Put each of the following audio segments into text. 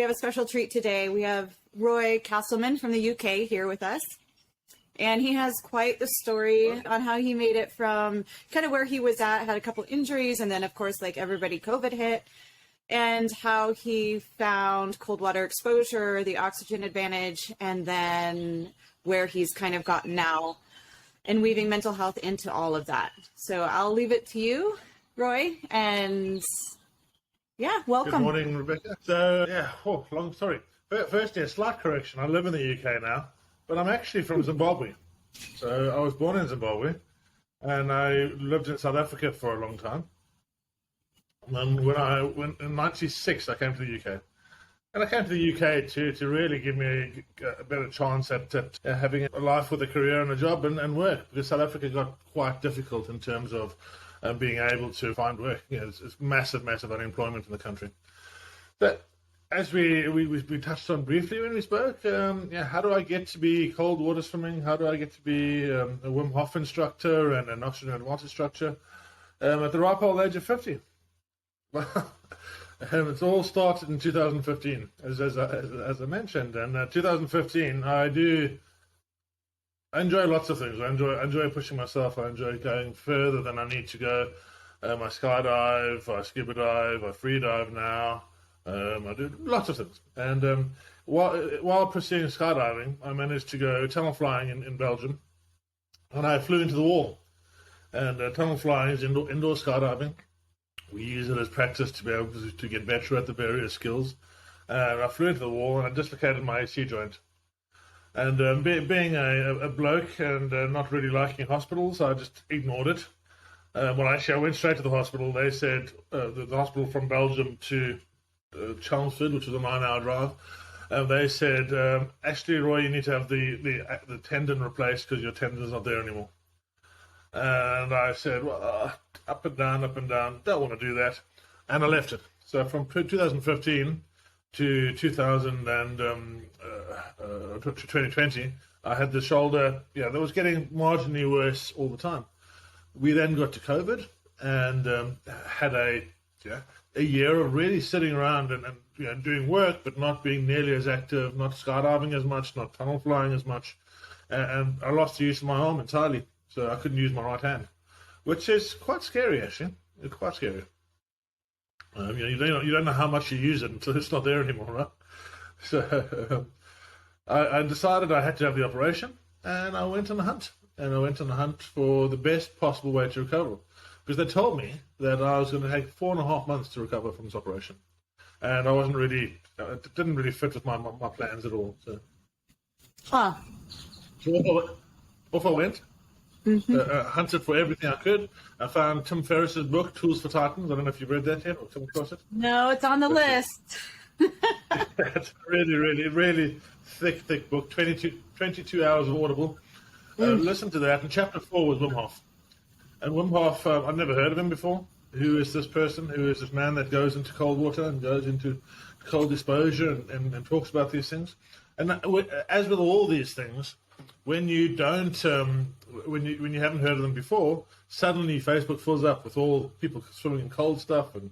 we have a special treat today. We have Roy Castleman from the UK here with us. And he has quite the story on how he made it from kind of where he was at, had a couple injuries, and then, of course, like everybody, COVID hit, and how he found cold water exposure, the oxygen advantage, and then where he's kind of gotten now, and weaving mental health into all of that. So I'll leave it to you, Roy, and yeah, welcome. Good morning, Rebecca. So, long story. Firstly, a slight correction. I live in the UK now, but I'm actually from Zimbabwe. So I was born in Zimbabwe, and I lived in South Africa for a long time. And when I went in '96, I came to the UK. And I came to the UK to really give me a better chance at having a life with a career and a job and work, because South Africa got quite difficult in terms of being able to find work. It's massive unemployment in the country. But as we touched on briefly when we spoke, how do I get to be cold water swimming? How do I get to be a Wim Hof instructor and an oxygen advantage instructor at the ripe old age of 50? Well, it's all started in 2015, as I mentioned. And 2015, I enjoy lots of things. I enjoy pushing myself. I enjoy going further than I need to go. I skydive, I scuba dive, I free dive now. I do lots of things. And while pursuing skydiving, I managed to go tunnel flying in Belgium. And I flew into the wall. And tunnel flying is indoor skydiving. We use it as practice to be able to get better at the various skills. And I flew into the wall and I dislocated my AC joint. And being a bloke and not really liking hospitals, I just ignored it. Well, actually, I went straight to the hospital. They said the hospital from Belgium to Chelmsford, which was a 9-hour drive. They said, actually, Roy, you need to have the tendon replaced because your tendon's not there anymore. And I said, well, up and down, don't want to do that. And I left it. So from 2015 to 2020, I had the shoulder, that was getting marginally worse all the time. We then got to COVID and had a year of really sitting around and doing work, but not being nearly as active, not skydiving as much, not tunnel flying as much. And I lost the use of my arm entirely. So I couldn't use my right hand, which is quite scary, actually. It's quite scary. You don't know how much you use it until it's not there anymore, right? So I decided I had to have the operation, and I went on a hunt. And I went on a hunt for the best possible way to recover, because they told me that I was going to take 4.5 months to recover from this operation, and I wasn't really. It didn't really fit with my plans at all. So, so off I went. Hunted for everything I could. I found Tim Ferriss's book, Tools for Titans. I don't know if you've read that yet or come across it. No, it's on the list. It's really thick book, 22 hours of Audible. Listen to that. And chapter 4 was Wim Hof. And Wim Hof, I've never heard of him before. Who is this person? Who is this man that goes into cold water and goes into cold exposure and talks about these things? And as with all these things, when you don't, when you haven't heard of them before, suddenly Facebook fills up with all people swimming in cold stuff, and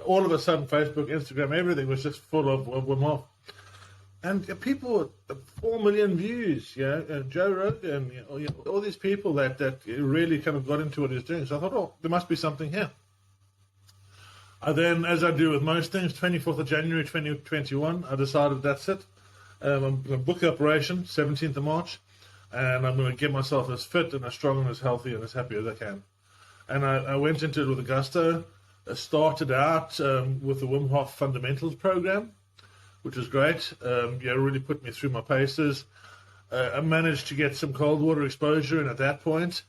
all of a sudden Facebook, Instagram, everything was just full of Wim Hof. And people, 4 million views, Joe Rogan, all these people that really kind of got into what he's doing. So I thought, there must be something here. I then, as I do with most things, 24th of January 2021, I decided that's it. I'm going to book the operation, 17th of March, and I'm going to get myself as fit and as strong and as healthy and as happy as I can. And I went into it with a gusto. I started out with the Wim Hof Fundamentals program, which was great. Really put me through my paces. I managed to get some cold water exposure in at that point.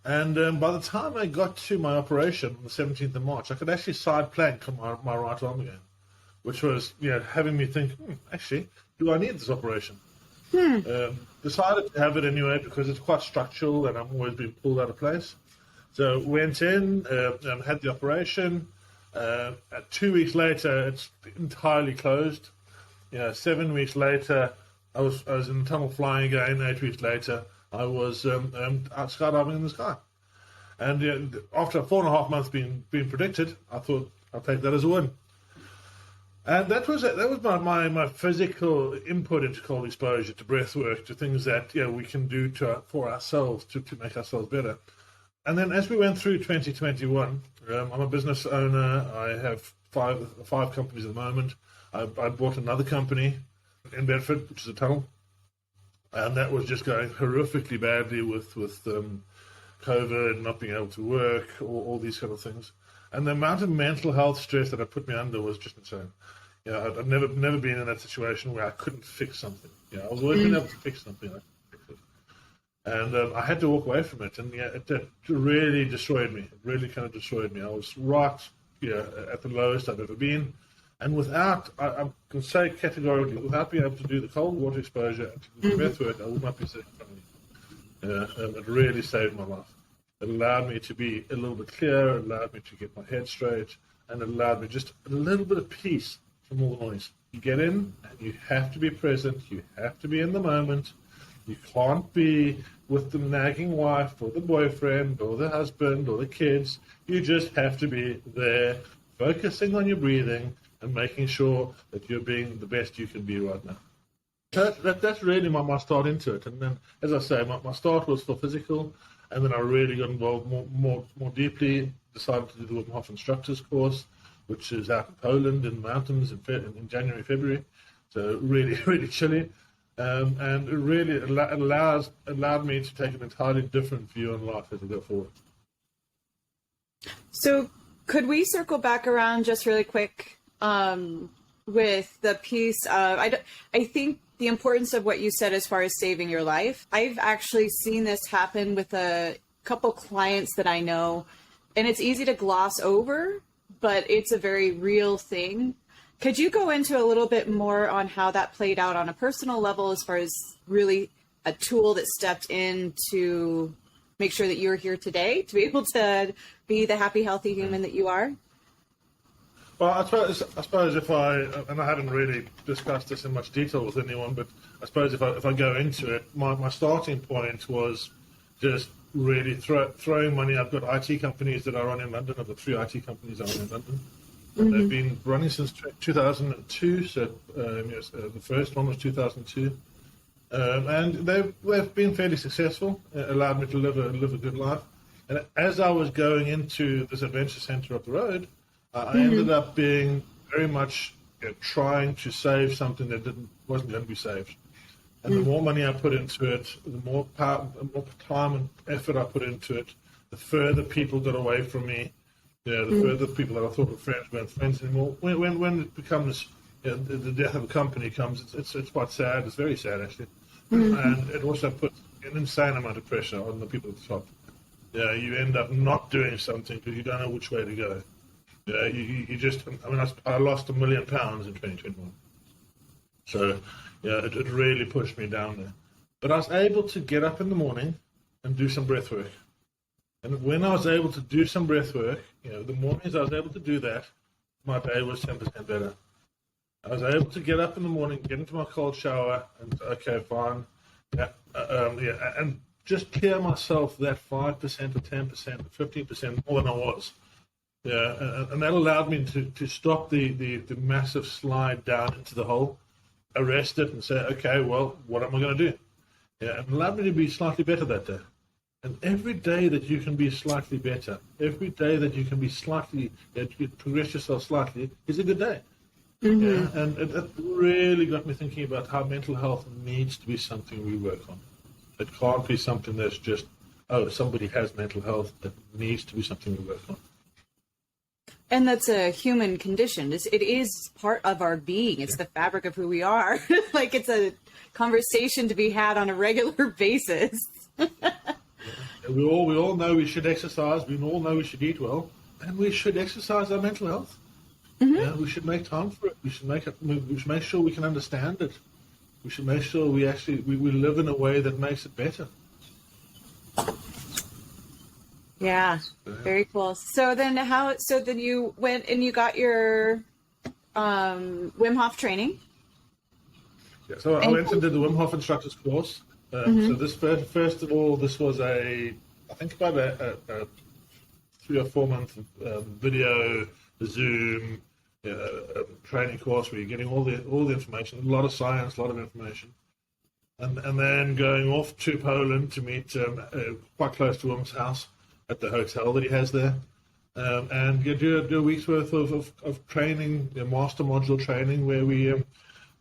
And by the time I got to my operation on the 17th of March, I could actually side plank on my right arm again, which was having me think, actually, do I need this operation? Decided to have it anyway because it's quite structural and I'm always being pulled out of place. So went in, had the operation. 2 weeks later, it's entirely closed. 7 weeks later, I was in the tunnel flying again. 8 weeks later, I was out skydiving in the sky. And after 4.5 months being predicted, I thought I'll take that as a win. And that was my physical input into cold exposure, to breath work, to things that we can do for ourselves to make ourselves better. And then as we went through 2021, I'm a business owner. I have five companies at the moment. I bought another company in Bedford, which is a tunnel, and that was just going horrifically badly with COVID, not being able to work, all these kind of things. And the amount of mental health stress that it put me under was just insane. I've never been in that situation where I couldn't fix something. I was always been able to fix something. I couldn't fix it. And I had to walk away from it, and it really destroyed me. It really kind of destroyed me. I was right at the lowest I've ever been. And I can say categorically, without being able to do the cold water exposure and to do the breath work, I would not be sitting in front of you. It really saved my life. It allowed me to be a little bit clearer, it allowed me to get my head straight, and it allowed me just a little bit of peace from all the noise. You get in, and you have to be present, you have to be in the moment. You can't be with the nagging wife or the boyfriend or the husband or the kids. You just have to be there, focusing on your breathing and making sure that you're being the best you can be right now. That's really my start into it. And then, as I say, my start was for physical, and then I really got involved more deeply, decided to do the Wim Hof Instructor's course, which is out in Poland in the mountains in January, February. So really, really chilly. And it really allowed me to take an entirely different view on life as I go forward. So could we circle back around just really quick with the piece of, I think the importance of what you said as far as saving your life. I've actually seen this happen with a couple clients that I know, and it's easy to gloss over, but it's a very real thing. Could you go into a little bit more on how that played out on a personal level as far as really a tool that stepped in to make sure that you're here today to be able to be the happy, healthy human that you are? Well, I suppose if and I haven't really discussed this in much detail with anyone, but I suppose if I go into it, my starting point was just really throwing money. I've got IT companies that I run in London. I've got 3 IT companies I run in London. Mm-hmm. They've been running since 2002, so the first one was 2002. And they've been fairly successful, allowed me to live a good life. And as I was going into this adventure centre up the road, I ended up being very much trying to save something that wasn't going to be saved. And the more money I put into it, the more time and effort I put into it, the further people got away from me. The further people that I thought were friends weren't friends anymore. When it becomes the death of a company comes, it's quite sad. It's very sad actually, and it also puts an insane amount of pressure on the people at the top. You end up not doing something because you don't know which way to go. You just. I lost £1 million in 2021. So it really pushed me down there. But I was able to get up in the morning and do some breath work. And when I was able to do some breath work, the mornings I was able to do that, my day was 10% better. I was able to get up in the morning, get into my cold shower, and okay, fine, and just clear myself that 5% or 10% or 15% more than I was. And that allowed me to stop the massive slide down into the hole, arrest it, and say, okay, well, what am I going to do? It allowed me to be slightly better that day. And every day that you can be slightly better, every day that you can be slightly, you progress yourself slightly, is a good day. Mm-hmm. And it really got me thinking about how mental health needs to be something we work on. It can't be something that's just, somebody has mental health. It needs to be something we work on. And that's a human condition. It is part of our being. It's the fabric of who we are. Like it's a conversation to be had on a regular basis. We all know we should exercise. We all know we should eat well, and we should exercise our mental health. Mm-hmm. We should make time for it. We should make sure we can understand it. We should make sure we live in a way that makes it better. Yeah, very cool. So then you went and you got your Wim Hof training. Yeah, so I went and did the Wim Hof Instructor's course. So this first of all, this was I think about a 3 or 4 month video, Zoom, training course where you're getting all the information, a lot of science, a lot of information, and then going off to Poland to meet quite close to Wim's house at the hotel that he has there, and you do a week's worth of training, master module training, where we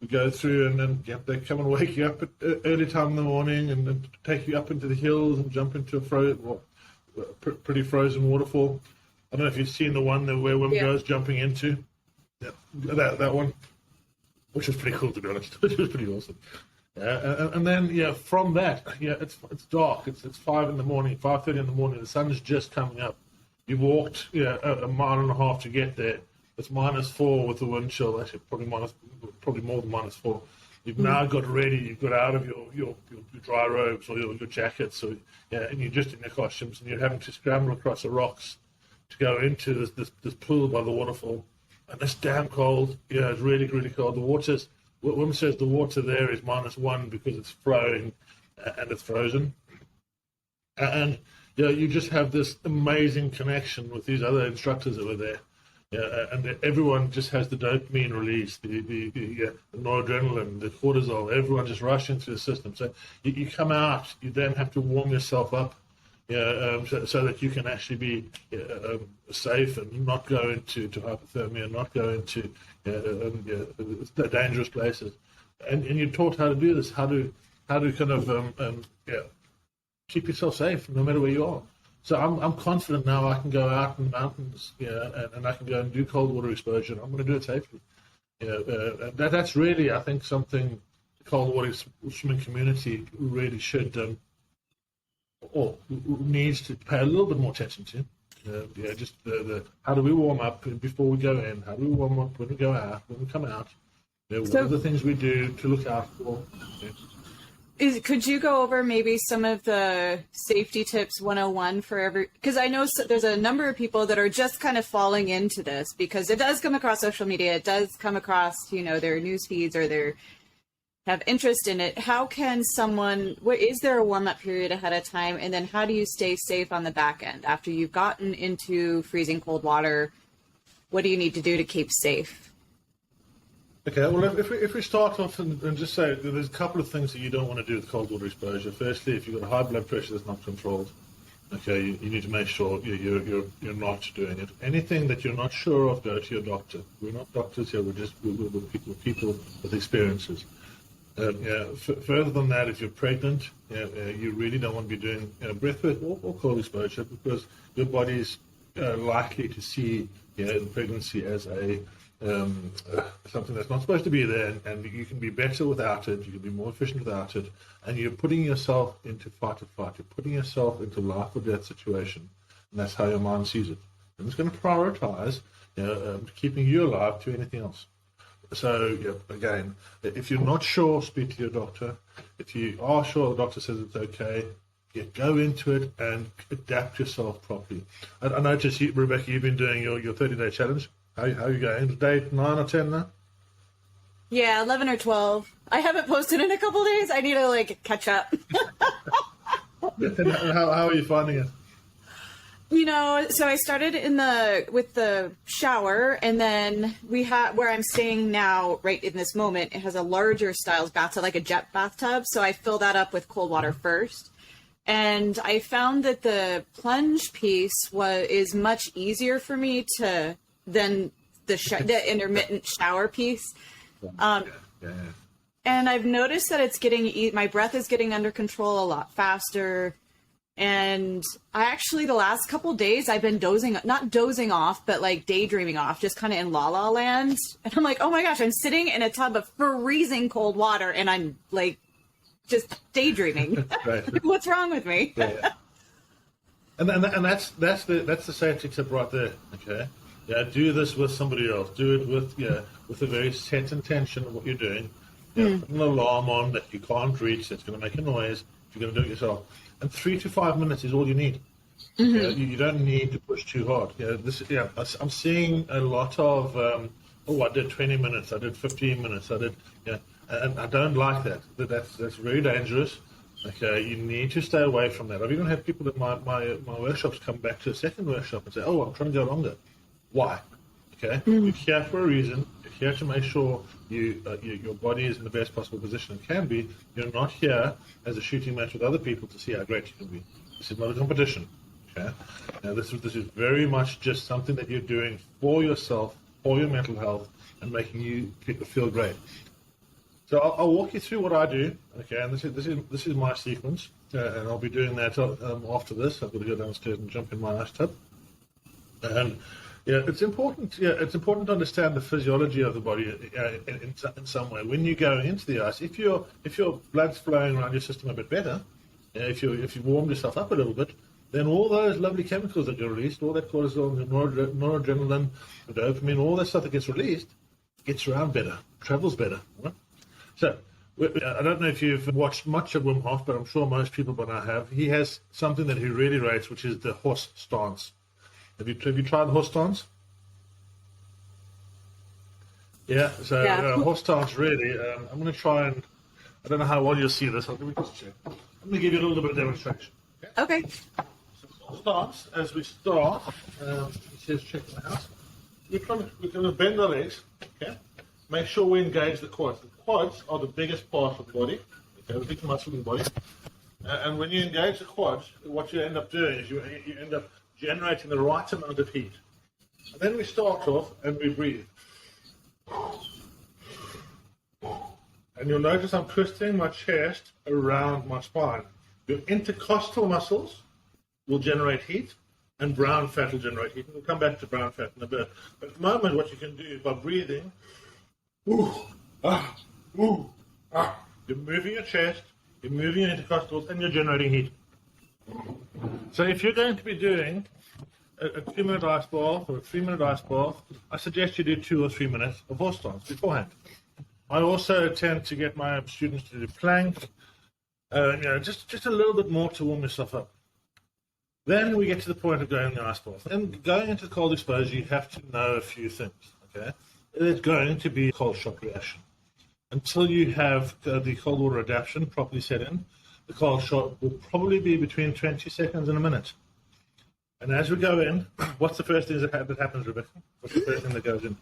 go through and they come and wake you up at early time in the morning and take you up into the hills and jump into a pretty frozen waterfall. I don't know if you've seen the one where Wim goes jumping into. Yeah, that one, which was pretty cool, to be honest. It was pretty awesome. And then from that, it's dark. It's 5 in the morning, 5:30 in the morning. The sun is just coming up. You walked a mile and a half to get there. It's -4 with the wind chill. Actually, probably more than -4. You've now got ready. You've got out of your dry robes or your jackets, and you're just in your costumes, and you're having to scramble across the rocks to go into this pool by the waterfall. And it's damn cold. It's really, really cold. The water's, Wim says the water there is -1 because it's flowing and it's frozen. And you just have this amazing connection with these other instructors that were there. And everyone just has the dopamine release, the noradrenaline, the cortisol, everyone just rushing through the system. So you come out, you then have to warm yourself up, so that you can actually be safe and not go into hypothermia, not go into dangerous places. And you're taught how to do this, how to kind of keep yourself safe no matter where you are. So I'm confident now I can go out in the mountains, and I can go and do cold water exposure. I'm going to do it safely. That's really, I think, something the cold water swimming community really should or needs to pay a little bit more attention to. Just the how do we warm up before we go in? How do we warm up when we go out? When we come out? What are the things we do to look out for? Could you go over maybe some of the safety tips 101 for every, because I know there's a number of people that are just kind of falling into this, because it does come across social media, it does come across, their news feeds, or their have interest in it. How can someone, is there a warm-up period ahead of time? And then how do you stay safe on the back end after you've gotten into freezing cold water? What do you need to do to keep safe? Okay, well, if we start off and just say there's a couple of things that you don't want to do with cold water exposure. Firstly, if you've got a high blood pressure that's not controlled, okay, you need to make sure you're not doing it. Anything that you're not sure of, go to your doctor. We're not doctors here. We're people with experiences. Further than that, if you're pregnant, you really don't want to be doing breathwork or cold exposure, because your body's likely to see in pregnancy as a something that's not supposed to be there, and you can be better without it, you can be more efficient without it, and you're putting yourself into fight or flight, you're putting yourself into life or death situation, and that's how your mind sees it. And it's going to prioritize keeping you alive to anything else. So, again, if you're not sure, speak to your doctor. If you are sure the doctor says it's okay, go into it and adapt yourself properly. I noticed, Rebecca, you've been doing your 30-day challenge. How are you going? Day 9 or 10 now? Yeah, 11 or 12. I haven't posted in a couple of days. I need to catch up. How are you finding it? So I started with the shower, and then we have where I'm staying now, right in this moment, it has a larger styles bathtub, like a jet bathtub. So I fill that up with cold water first. And I found that the plunge piece is much easier for me than the intermittent shower piece. And I've noticed that my breath is getting under control a lot faster. And I actually, the last couple days, I've been not dozing off, but daydreaming off, just kind of in la la land. And I'm like, oh my gosh, I'm sitting in a tub of freezing cold water, and I'm just daydreaming. Right. What's wrong with me? And that's the safety tip right there. Okay. Do this with somebody else. Do it with a very set intention of what you're doing. Put an alarm on that you can't reach, that's going to make a noise. You're going to do it yourself. And 3 to 5 minutes is all you need. You don't need to push too hard. I'm seeing a lot of, I did 20 minutes, I did 15 minutes, and I don't like that. That's very dangerous. Okay, you need to stay away from that. I've even had people at my workshops come back to a second workshop and say, I'm trying to go longer. Why? Okay, you're here for a reason. You're here to make sure your body is in the best possible position it can be. You're not here as a shooting match with other people to see how great you can be. This is not a competition. Okay, now this is very much just something that you're doing for yourself, for your mental health, and making you feel great. So I'll walk you through what I do. Okay, and this is my sequence, and I'll be doing that after this. I've got to go downstairs and jump in my ice tub. And it's important. Yeah, it's important to understand the physiology of the body in some way. When you go into the ice, if your blood's flowing around your system a bit better, if you warmed yourself up a little bit, then all those lovely chemicals that get released, all that cortisol, noradrenaline, dopamine, all that stuff that gets released, gets around better, travels better. Right? So I don't know if you've watched much of Wim Hof, but I'm sure most people by now have. He has something that he really rates, which is the horse stance. Have you tried the horse stance? Yeah, so horse stance really, I'm going to try and, I don't know how well you'll see this, let me just check. I'm going to give you a little bit of demonstration. Okay. So horse stance, as we start, he says check the house. We're going to bend our legs, okay? Make sure we engage the quads. The quads are the biggest part of the body, okay, the biggest muscle in the body. And when you engage the quads, what you end up doing is you end up generating the right amount of heat. And then we start off and we breathe. And you'll notice I'm twisting my chest around my spine. Your intercostal muscles will generate heat, and brown fat will generate heat. And we'll come back to brown fat in a bit. But at the moment, what you can do by breathing, you're moving your chest, you're moving your intercostals, and you're generating heat. So if you're going to be doing a 2-minute ice bath or a 3-minute ice bath, I suggest you do 2 or 3 minutes of horse stance beforehand. I also tend to get my students to do plank, just a little bit more to warm yourself up. Then we get to the point of going in the ice bath. And going into cold exposure, you have to know a few things, okay? There's going to be a cold shock reaction. Until you have the cold water adaptation properly set in, the cold shock will probably be between 20 seconds and a minute. And as we go in, what's the first thing that happens, Rebecca? What's the first thing that goes in?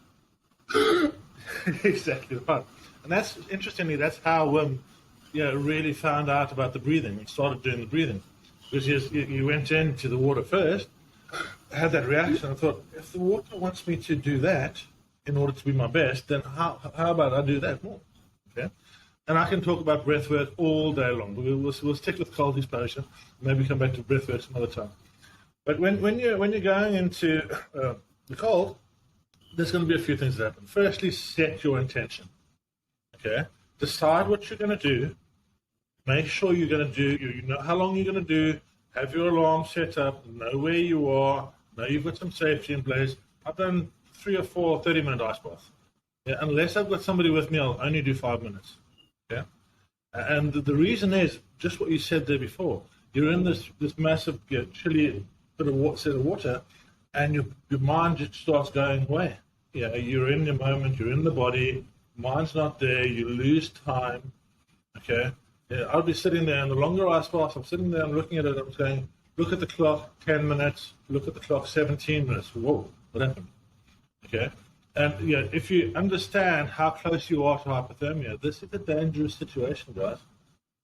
Exactly right. And interestingly, that's how Wim really found out about the breathing and started doing the breathing. Because you went into the water first, had that reaction, and thought, if the water wants me to do that in order to be my best, then how about I do that more? Okay? And I can talk about breathwork all day long. We'll stick with cold exposure. Maybe come back to breathwork some other time. But when you're going into the cold, there's going to be a few things that happen. Firstly, set your intention. Okay? Decide what you're going to do. Make sure you're going to do. You know how long you're going to do. Have your alarm set up. Know where you are. Know you've got some safety in place. I've done 3 or 4 30-minute ice baths. Yeah, unless I've got somebody with me, I'll only do 5 minutes. Yeah, and the reason is just what you said there before. You're in this massive chilly bit of set of water, and your mind just starts going away. Yeah, you're in the moment, you're in the body, mind's not there, you lose time. Okay, yeah, I'll be sitting there, and the longer ice bath, I'm sitting there, I'm looking at it, I'm saying, look at the clock, 10 minutes, look at the clock, 17 minutes. Whoa, what happened? Okay. And if you understand how close you are to hypothermia, this is a dangerous situation, guys.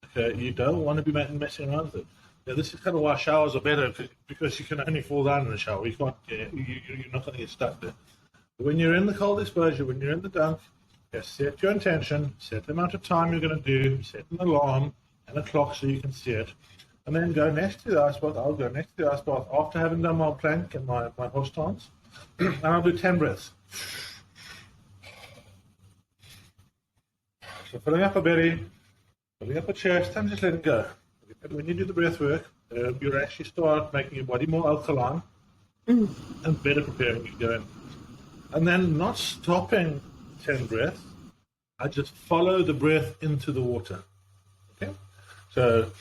Okay, you don't want to be messing around with it. This is kind of why showers are better, because you can only fall down in the shower. You can't. You're not going to get stuck there. But when you're in the cold exposure, when you're in the dunk, set your intention, set the amount of time you're going to do, set an alarm and a clock so you can see it, and then go next to the ice bath. I'll go next to the ice bath after having done my plank and my horse stance, and I'll do 10 breaths. So filling up a belly, filling up a chest, and just letting go. When you do the breath work, you actually start making your body more alkaline and better preparing you to go in. And then not stopping 10 breaths, I just follow the breath into the water. Okay? So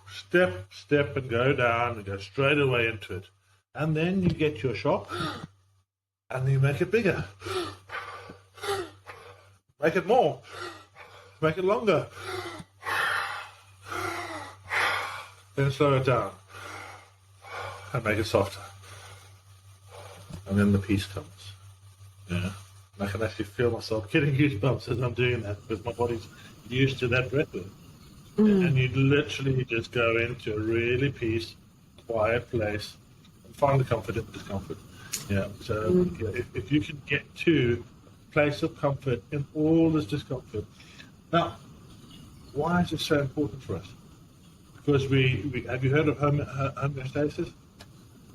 step, and go down and go straight away into it. And then you get your shock, and you make it bigger. Make it more. Make it longer. Then slow it down and make it softer. and then the peace comes. Yeah. And I can actually feel myself getting goosebumps as I'm doing that because my body's used to that breathwork. And you literally just go into a really peace, quiet place and find the comfort in discomfort. Yeah. So if you can get to a place of comfort in all this discomfort. Now, why is it so important for us? Because we have you heard of homeostasis?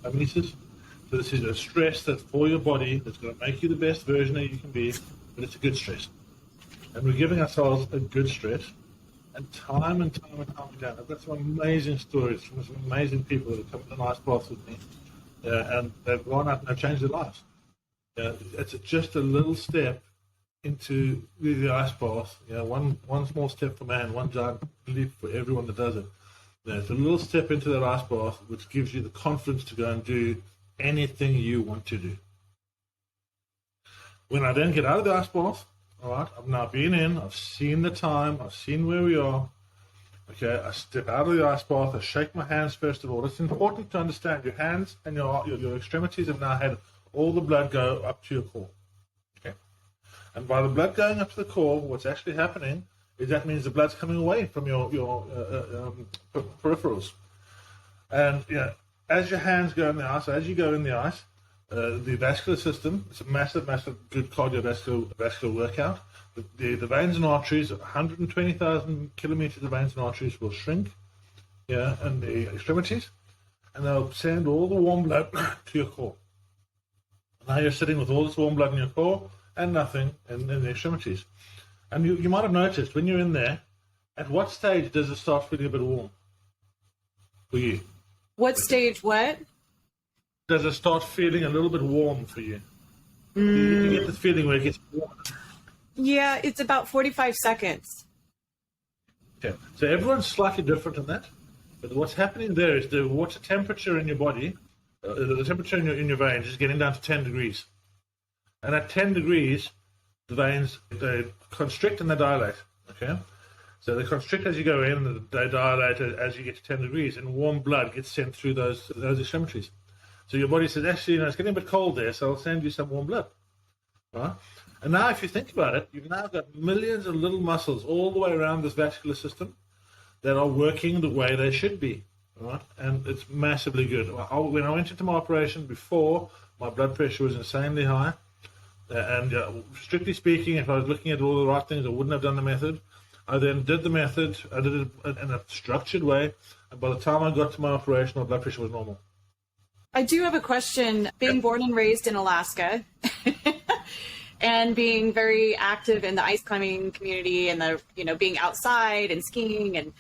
Homeostasis? So this is a stress that's for your body that's going to make you the best version that you can be, but it's a good stress. And we're giving ourselves a good stress. And time and time again, I've got some amazing stories from some amazing people that have come to the ice bath with me, and they've gone out and they've changed their lives. It's just a little step into the ice bath. One small step for man, one giant leap for everyone that does it. It's a little step into that ice bath, which gives you the confidence to go and do anything you want to do. When I then get out of the ice bath, all right, I've now been in, I've seen the time, I've seen where we are. Okay, I step out of the ice bath, I shake my hands first of all. It's important to understand your hands and your extremities have now had all the blood go up to your core. Okay, and by the blood going up to the core, what's actually happening is that means the blood's coming away from your peripherals. And as your hands go in the ice, as you go in the ice, the vascular system, it's a massive good cardiovascular workout. The veins and arteries, 120,000 kilometers of veins and arteries will shrink, and the extremities, and they'll send all the warm blood to your core. Now you're sitting with all this warm blood in your core and nothing in the extremities. And you might have noticed when you're in there, at what stage does it start feeling a bit warm for you? What stage, what? Does it start feeling a little bit warm for you? You get this feeling where it gets warm. Yeah, it's about 45 seconds. Okay. So everyone's slightly different in that. But what's happening there is the water temperature in your body, the temperature in your veins is getting down to 10 degrees. And at 10 degrees, the veins, they constrict and they dilate. Okay? So they constrict as you go in, and they dilate as you get to 10 degrees, and warm blood gets sent through those extremities. So your body says, actually, it's getting a bit cold there, so I'll send you some warm blood. Right? And now if you think about it, you've now got millions of little muscles all the way around this vascular system that are working the way they should be. Right? And it's massively good. When I went into my operation before, my blood pressure was insanely high. And strictly speaking, if I was looking at all the right things, I wouldn't have done the method. I then did the method. I did it in a structured way. And by the time I got to my operation, my blood pressure was normal. I do have a question. Being born and raised in Alaska and being very active in the ice climbing community and being outside and skiing, and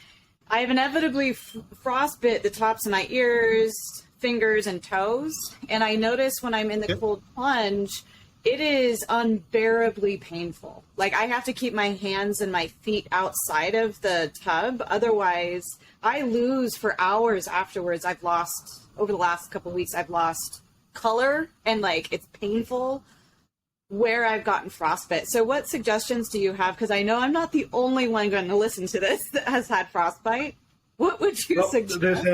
I've inevitably frostbit the tops of my ears, fingers, and toes. And I notice when I'm in the cold plunge, it is unbearably painful. Like I have to keep my hands and my feet outside of the tub. Otherwise, I lose for hours afterwards. Over the last couple of weeks, I've lost color and it's painful where I've gotten frostbite. So what suggestions do you have? Because I know I'm not the only one going to listen to this that has had frostbite. What would you suggest?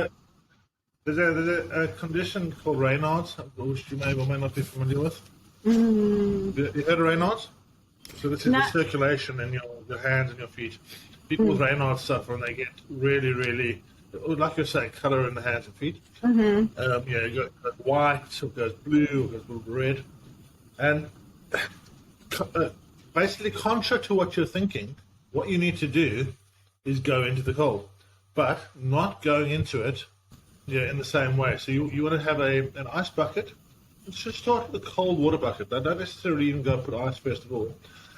There's a condition called Raynaud's, which you may or may not be familiar with. You heard of Raynaud's? So this is the circulation in your hands and your feet. People with Raynaud's suffer and they get really, really, like you're saying, color in the hands and feet. You got white, or it goes blue, or it goes red. And basically, contrary to what you're thinking, what you need to do is go into the cold, but not going into it in the same way. So you want to have an ice bucket. Just start with a cold water bucket. Don't necessarily even go put ice first of all.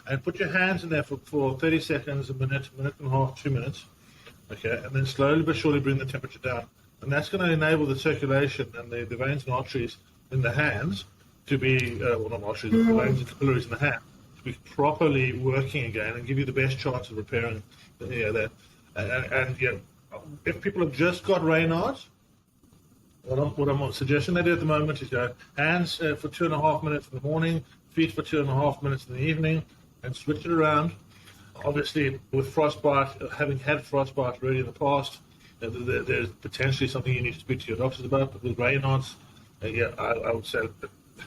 And put your hands in there for 30 seconds, a minute and a half, 2 minutes. Okay, and then slowly but surely bring the temperature down. And that's going to enable the circulation and the veins and arteries in the hands to be, not arteries, the veins and capillaries in the hand to be properly working again and give you the best chance of repairing that. And if people have just got Raynaud's, what I'm suggesting they do at the moment is go hands for 2.5 minutes in the morning, feet for 2.5 minutes in the evening, and switch it around. Obviously, with frostbite, having had frostbite already in the past, there's potentially something you need to speak to your doctors about. But with Raynaud's, I would say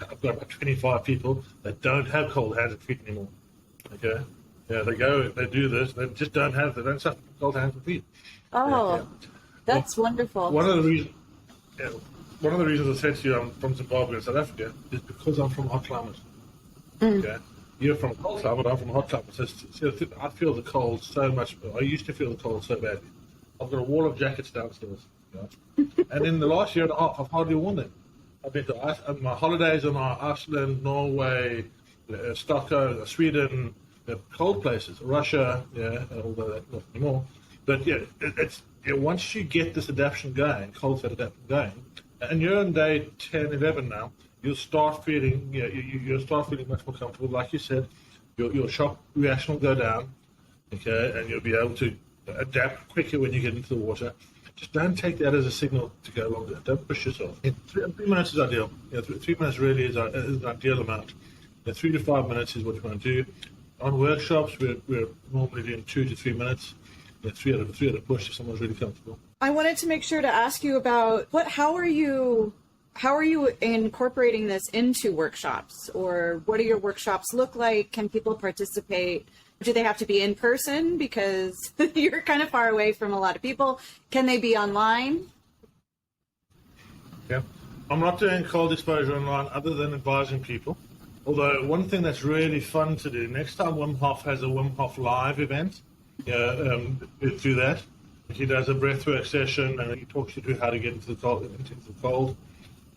I've got about 25 people that don't have cold hands and feet anymore. Okay, yeah, they do this, they don't suffer from cold hands and feet. Oh, Yeah. that's wonderful. One of the reasons I said to you I'm from Zimbabwe and South Africa is because I'm from a hot climate. Okay, you're from a cold climate, I'm from a hot climate. So I feel the cold so much. I used to feel the cold so badly. I've got a wall of jackets downstairs. And in the last year and a half, I've hardly worn them. I've been to my holidays are Iceland, Norway, Stockholm, Sweden, cold places, Russia, although that's not anymore. But once you get this adaptation going, cold set adaptation going, and you're on day 10, 11 now, you'll start feeling, you'll start feeling much more comfortable. Like you said, your shock reaction will go down, okay, and you'll be able to adapt quicker when you get into the water. Just don't take that as a signal to go longer. Don't push yourself. 3 minutes is ideal. 3 minutes really is an ideal amount. 3 to 5 minutes is what you want to do. On workshops, we're normally doing 2 to 3 minutes. 3 at a push if someone's really comfortable. I wanted to make sure to ask you about how are you incorporating this into workshops, or what do your workshops look like? Can people participate? Do they have to be in person because you're kind of far away from a lot of people? Can they be online? Yeah, I'm not doing cold exposure online other than advising people. Although one thing that's really fun to do, next time Wim Hof has a Wim Hof live event, we'll do that. He does a breathwork session and he talks you through how to get into the cold,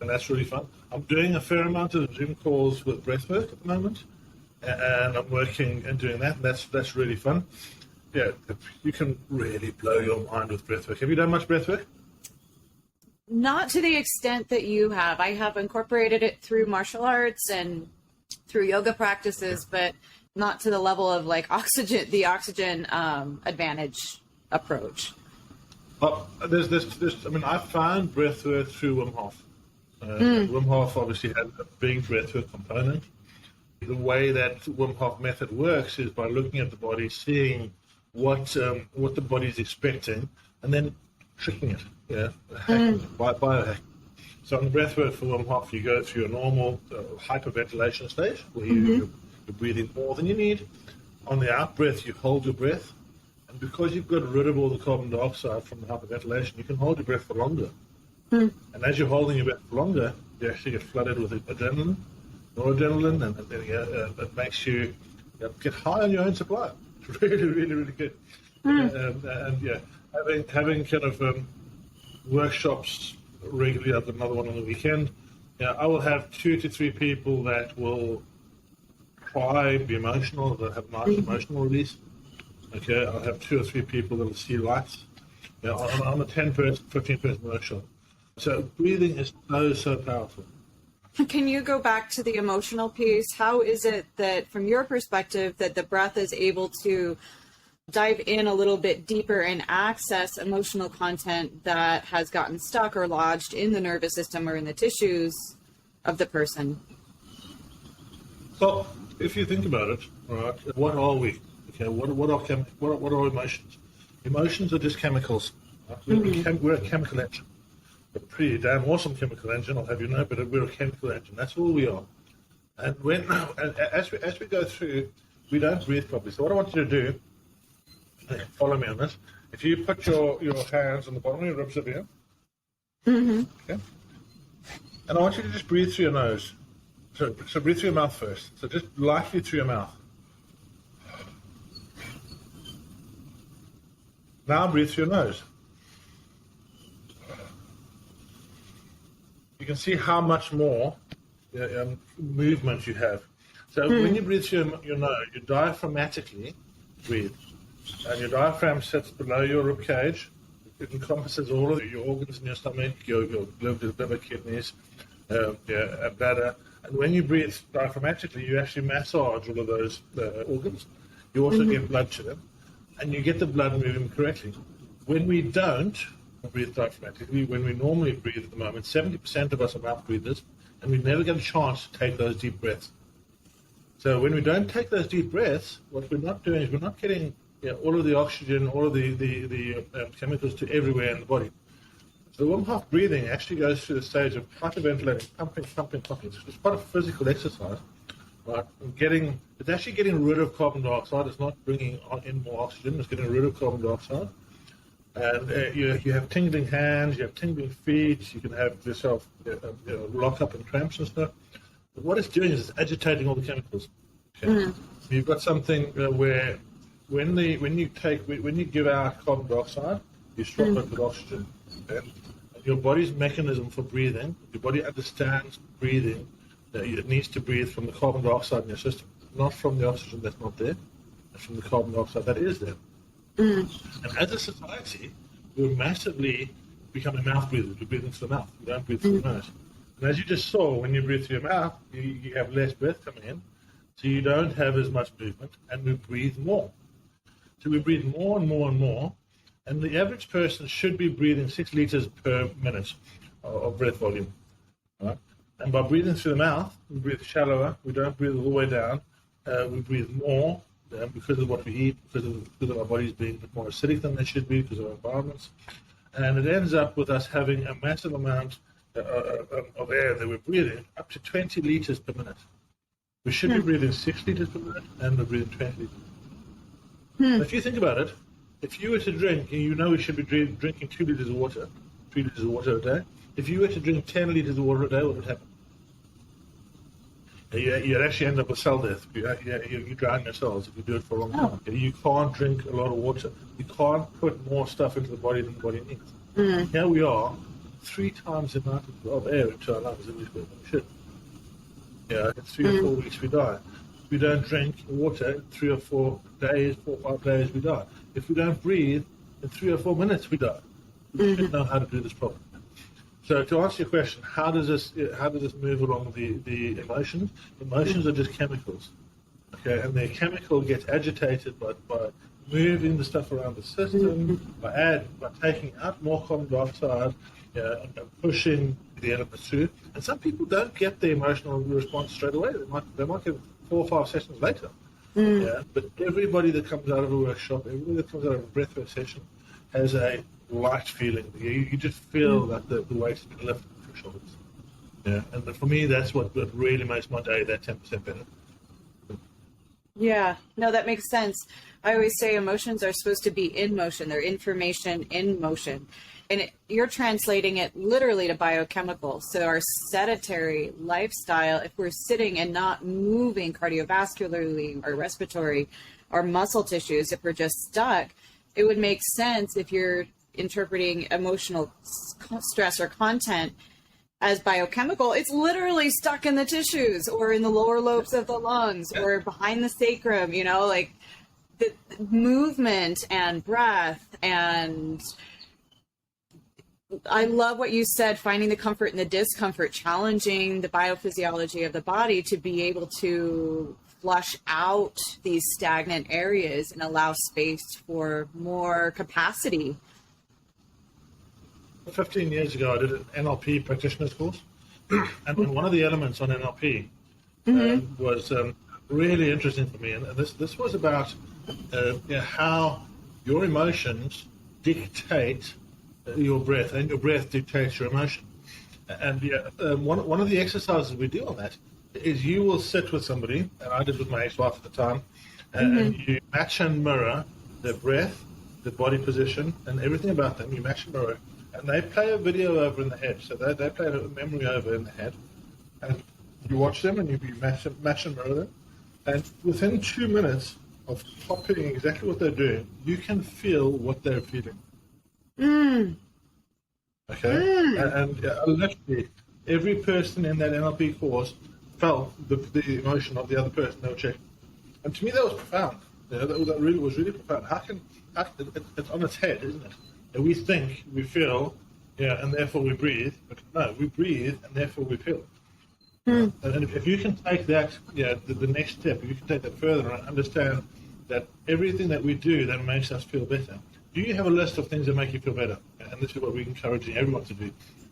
and that's really fun. I'm doing a fair amount of Zoom calls with breathwork at the moment, and I'm working and doing that. That's really fun. Yeah, you can really blow your mind with breathwork. Have you done much breathwork? Not to the extent that you have. I have incorporated it through martial arts and through yoga practices, but not to the level of like the oxygen advantage approach. Well, I found breathwork through Wim Hof. Wim Hof obviously had a big breathwork component. The way that Wim Hof method works is by looking at the body, seeing what the body is expecting, and then tricking it. Biohacking. So on the breathwork for Wim Hof, you go through a normal hyperventilation stage where you're breathing more than you need. On the out breath, you hold your breath, and because you've got rid of all the carbon dioxide from the hyperventilation, you can hold your breath for longer. And as you're holding your breath for longer, you actually get flooded with adrenaline, noradrenaline, and it makes you get high on your own supply. It's really, really, really good. Having kind of workshops regularly. I've got another one on the weekend. I will have 2 to 3 people that will try be emotional, that have nice emotional release. Okay, I'll have 2 or 3 people that will see lights. On a 10-person, 15-person workshop. So breathing is so powerful. Can you go back to the emotional piece? How is it that, from your perspective, that the breath is able to dive in a little bit deeper and access emotional content that has gotten stuck or lodged in the nervous system or in the tissues of the person? So, if you think about it, all right, what are we? Okay, what are emotions? Emotions are just chemicals. Right? We're a chemical engine. A pretty damn awesome chemical engine, I'll have you know, but we're a chemical engine. That's all we are. And as we go through, we don't breathe properly. So what I want you to do, follow me on this. If you put your hands on the bottom of your ribs over here, okay, and I want you to just breathe through your nose. So breathe through your mouth first. So just lightly through your mouth. Now breathe through your nose. You can see how much more movement you have. So when you breathe through your nose, you diaphragmatically breathe. And your diaphragm sits below your rib cage. It encompasses all of your organs in your stomach, your liver, kidneys, bladder. And when you breathe diaphragmatically, you actually massage all of those organs. You also get blood to them, and you get the blood moving correctly. When we don't breathe diaphragmatically, when we normally breathe at the moment, 70% of us are mouth breathers, and we never get a chance to take those deep breaths. So when we don't take those deep breaths, what we're not doing is we're not getting all of the oxygen, all of the chemicals to everywhere in the body. So the Wim Hof breathing actually goes through the stage of hyperventilating, pumping. It's quite a physical exercise, right? It's actually getting rid of carbon dioxide. It's not bringing in more oxygen. It's getting rid of carbon dioxide. And you have tingling hands, you have tingling feet. You can have yourself lock up in cramps and stuff. But what it's doing is it's agitating all the chemicals. Okay? You've got something where when you give out carbon dioxide, you swap it with oxygen. And your body's mechanism for breathing, your body understands breathing, that it needs to breathe from the carbon dioxide in your system, not from the oxygen that's not there, but from the carbon dioxide that is there. And as a society, we're massively becoming mouth breathers. We breathe into the mouth. We don't breathe through the nose. And as you just saw, when you breathe through your mouth, you have less breath coming in, so you don't have as much movement, and we breathe more. So we breathe more and more and more, and the average person should be breathing 6 liters per minute of breath volume. Right? And by breathing through the mouth, we breathe shallower. We don't breathe all the way down. We breathe more because of what we eat, because of our bodies being a bit more acidic than they should be, because of our environments. And it ends up with us having a massive amount of air that we're breathing, up to 20 liters per minute. We should be breathing 6 liters per minute, and we're breathing 20 liters. If you think about it, if you were to drink, you know we should be drinking 2 liters of water, 3 liters of water a day. If you were to drink 10 liters of water a day, what would happen? You'd actually end up with cell death. You drown your cells if you do it for a long time. You can't drink a lot of water. You can't put more stuff into the body than the body needs. Here we are, 3 times the amount of air into our lungs than we should. In 3 or 4 weeks we die. If we don't drink water in 3 or 4 days, 4 or 5 days, we die. If we don't breathe, in 3 or 4 minutes we die. We should know how to do this properly. So to answer your question, how does this move along the emotions? Emotions are just chemicals, okay, and their chemical gets agitated by moving the stuff around the system, by taking out more carbon dioxide, and pushing the elements through. And some people don't get the emotional response straight away. They might get 4 or 5 sessions later. But everybody that comes out of a workshop, everybody that comes out of a breathwork session, has a light feeling. You just feel that the weight's been lifted from your shoulders. And for me, that's what really makes my day that 10% better. Yeah, no, that makes sense. I always say emotions are supposed to be in motion. They're information in motion. And you're translating it literally to biochemical. So our sedentary lifestyle, if we're sitting and not moving cardiovascularly or respiratory or muscle tissues, if we're just stuck, it would make sense if you're interpreting emotional stress or content as biochemical. It's literally stuck in the tissues or in the lower lobes of the lungs or behind the sacrum, like the movement and breath. And I love what you said, finding the comfort in the discomfort, challenging the biophysiology of the body to be able to flush out these stagnant areas and allow space for more capacity. 15 years ago, I did an NLP practitioner's course, and one of the elements on NLP was really interesting for me. And this was about how your emotions dictate your breath, and your breath dictates your emotion. And one of the exercises we do on that is you will sit with somebody, and I did with my ex-wife at the time, and you match and mirror their breath, their body position, and everything about them. You match and mirror, and they play a video over in the head. So they play a memory over in the head, and you watch them and you match and mirror them. And within 2 minutes of copying exactly what they're doing, you can feel what they're feeling. Okay, and literally every person in that NLP course felt the emotion of the other person they were checking, and to me that was profound. That really was really profound. How can it's on its head, isn't it? And we think, we feel, and therefore we breathe. But no, we breathe and therefore we feel. And if you can take that, the next step, if you can take that further and understand that everything that we do that makes us feel better. Do you have a list of things that make you feel better? And this is what we're encouraging everyone to do.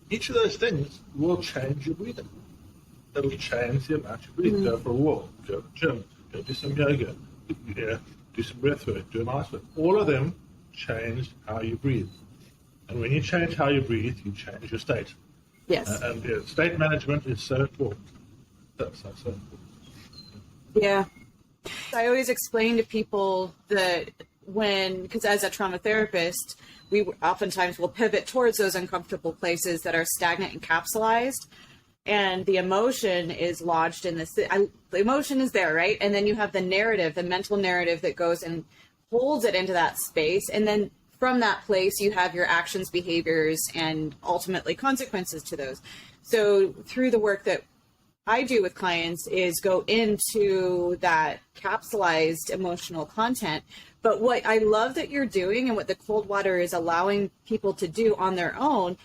Each of those things will change your breathing. It'll change the amount you breathe. Go for a walk, go to the gym, go do some yoga, do some breath work, do an ice work. All of them change how you breathe. And when you change how you breathe, you change your state. Yes. And state management is so important. That's so important. Yeah. I always explain to people that because as a trauma therapist, we oftentimes will pivot towards those uncomfortable places that are stagnant and capsulized. And the emotion is lodged in this. The emotion is there, right? And then you have the narrative, the mental narrative that goes and holds it into that space. And then from that place, you have your actions, behaviors, and ultimately consequences to those. So through the work that I do with clients is go into that capsulized emotional content. But what I love that you're doing and what the cold water is allowing people to do on their own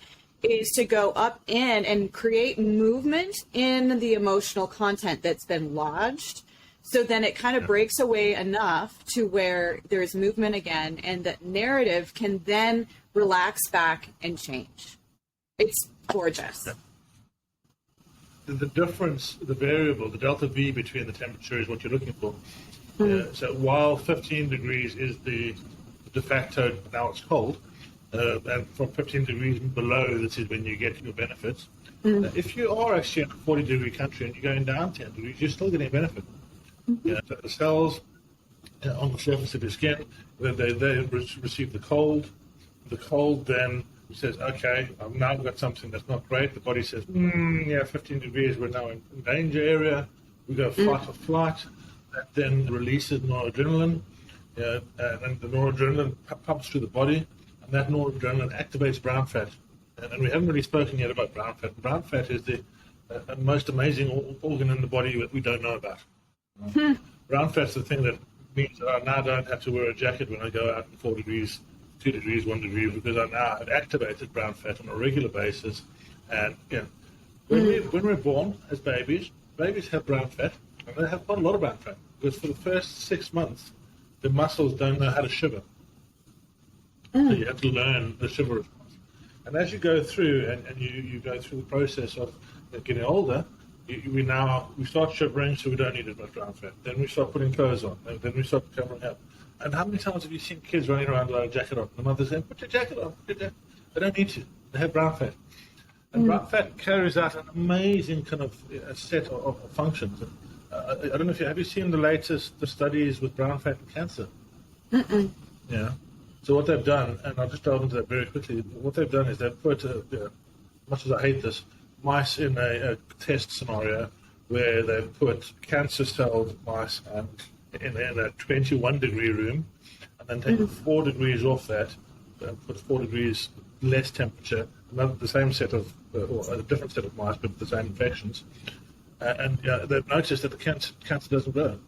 is to go up in and create movement in the emotional content that's been lodged. So then it kind of breaks away enough to where there's movement again, and that narrative can then relax back and change. It's gorgeous. Yeah. The difference, the variable, the delta V between the temperature is what you're looking for. So while 15 degrees is the de facto, now it's cold, and from 15 degrees below, this is when you get your benefits. If you are actually in a 40-degree country and you're going down 10 degrees, you're still getting a benefit. So the cells on the surface of your skin, they receive the cold. The cold then says, okay, I've now got something that's not great. The body says, 15 degrees, we're now in danger area. We go fight or flight. That then releases noradrenaline, and then the noradrenaline pumps through the body, and that noradrenaline activates brown fat. And we haven't really spoken yet about brown fat. Brown fat is the most amazing organ in the body that we don't know about. Brown fat's the thing that means that I now don't have to wear a jacket when I go out in 4 degrees, 2 degrees, 1 degree, because I now have activated brown fat on a regular basis. And when we're born as babies have brown fat, and they have quite a lot of brown fat, because for the first 6 months, the muscles don't know how to shiver. So you have to learn the shiver response. And as you go through, and you go through the process of getting older, we start shivering, so we don't need as much brown fat. Then we start putting clothes on, and then we start covering up. And how many times have you seen kids running around without a jacket on? The mother's saying, put your jacket on. They don't need to. They have brown fat. And brown fat carries out an amazing kind of set of functions. I don't know if have you seen the studies with brown fat and cancer? Yeah. So what they've done, and I'll just delve into that very quickly, what they've done is they've put, much as I hate this, mice in a test scenario where they've put cancer-celled mice and in a 21-degree room, and then taken 4 degrees off that, and put 4 degrees less temperature, the same set of, or a different set of mice, but the same infections. And they've noticed that the cancer doesn't grow.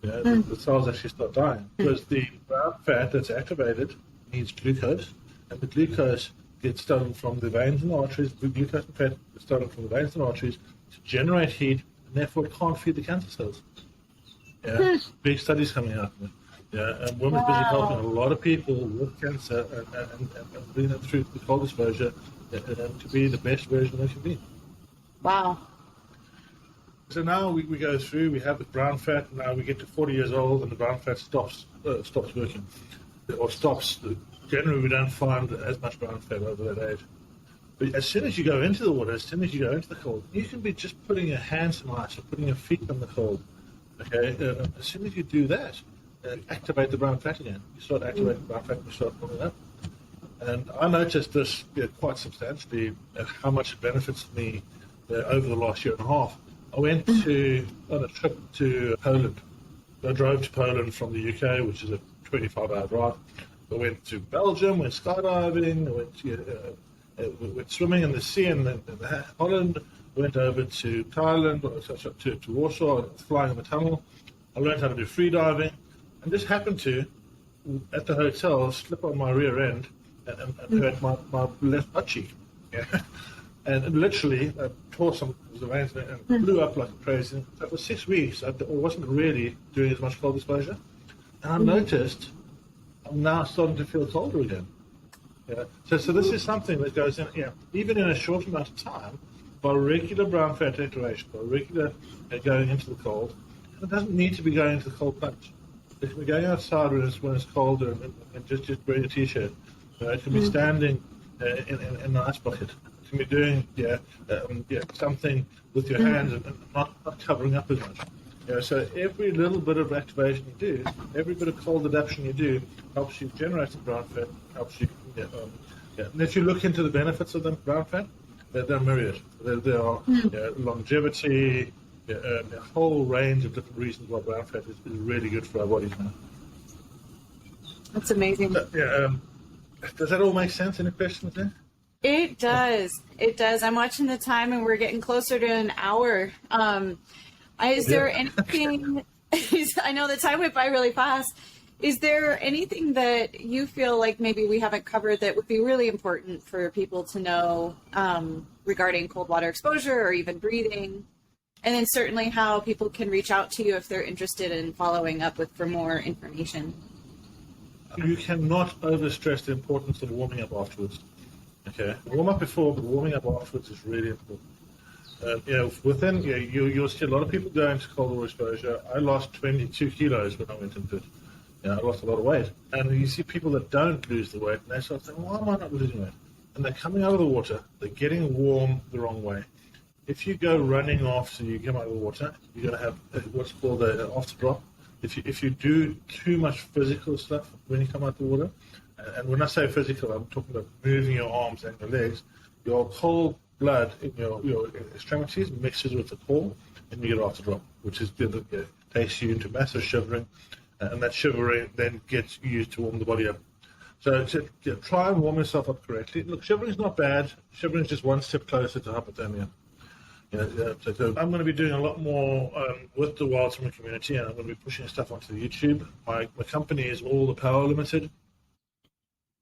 The cells actually start dying because the brown fat that's activated needs glucose, and the glucose gets stolen from the veins and arteries. The glucose and fat is stolen from the veins and arteries to generate heat, and therefore it can't feed the cancer cells. Big studies coming out. And women's busy helping a lot of people with cancer and bringing them through the cold exposure to be the best version they can be. Wow. So now we go through, we have the brown fat, now we get to 40 years old and the brown fat stops working, or stops. Generally, we don't find as much brown fat over that age. But as soon as you go into the water, as soon as you go into the cold, you can be just putting your hands in ice or putting your feet in the cold. Okay, as soon as you do that, activate the brown fat again. You start activating brown fat and you start pulling it up. And I noticed this quite substantially, how much it benefits me over the last year and a half. I went on a trip to Poland. I drove to Poland from the UK, which is a 25-hour drive. I went to Belgium, went skydiving, went swimming in the sea in Holland, went over to Thailand, to Warsaw, flying in the tunnel. I learned how to do free diving, and just happened to, at the hotel, slip on my rear end and hurt my left butt cheek. And literally tore some of the veins and blew up like crazy. So for 6 weeks, I wasn't really doing as much cold exposure. And I noticed I'm now starting to feel colder again. So this is something that goes in, even in a short amount of time, by regular brown fat activation, by regular going into the cold. And it doesn't need to be going into the cold plunge. It can be going outside when it's colder and just wearing a t-shirt. It can be standing in an ice bucket. You can be doing something with your hands and not covering up as much. So every little bit of activation you do, every bit of cold adaptation you do, helps you generate some brown fat, helps you. And if you look into the benefits of the brown fat, they're myriad. There are longevity, a whole range of different reasons why brown fat is really good for our bodies now. That's amazing. Does that all make sense? Any questions there? It does. It does. I'm watching the time, and we're getting closer to an hour. Is there anything? I know the time went by really fast. Is there anything that you feel like maybe we haven't covered that would be really important for people to know regarding cold water exposure or even breathing? And then certainly how people can reach out to you if they're interested in following up for more information. You cannot overstress the importance of warming up afterwards. Okay, warm up before, but warming up afterwards is really important. You'll see a lot of people go into cold water exposure. I lost 22 kilos when I went into it. I lost a lot of weight. And you see people that don't lose the weight, and they start saying, why am I not losing weight? And they're coming out of the water. They're getting warm the wrong way. If you go running after you come out of the water, you're going to have what's called an after drop. If you do too much physical stuff when you come out of the water, and when I say physical, I'm talking about moving your arms and your legs, your cold blood in your extremities mixes with the core, and you get after drop, which is takes you into massive shivering, and that shivering then gets used to warm the body up. So try and warm yourself up correctly. Look, shivering is not bad. Shivering is just one step closer to hypothermia. So I'm going to be doing a lot more with the Wild Swimming community, and I'm going to be pushing stuff onto the YouTube. My company is All the Power Limited,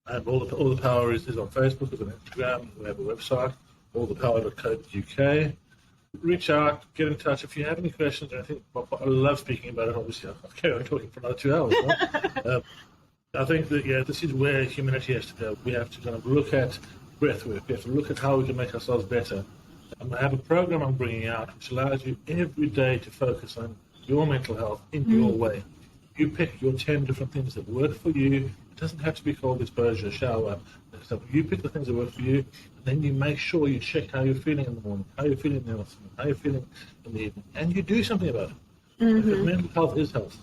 and all the power is on Facebook, is on Instagram. We have a website, allthepower.co.uk. Reach out, get in touch if you have any questions. I think I love speaking about it. Obviously, I'll carry on talking for another 2 hours. Right? I think that this is where humanity has to go. We have to kind of look at breathwork. We have to look at how we can make ourselves better. I have a program I'm bringing out which allows you every day to focus on your mental health in your way. You pick your 10 different things that work for you. It doesn't have to be cold exposure, shower. So you pick the things that work for you, and then you make sure you check how you're feeling in the morning, how you're feeling in the afternoon, how you're feeling in the evening, and you do something about it. Because mental health is health.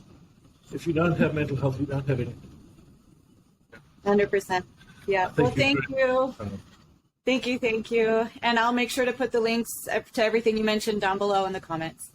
If you don't have mental health, you don't have anything. 100%. Yeah. Well, thank you. Thank you. And I'll make sure to put the links to everything you mentioned down below in the comments.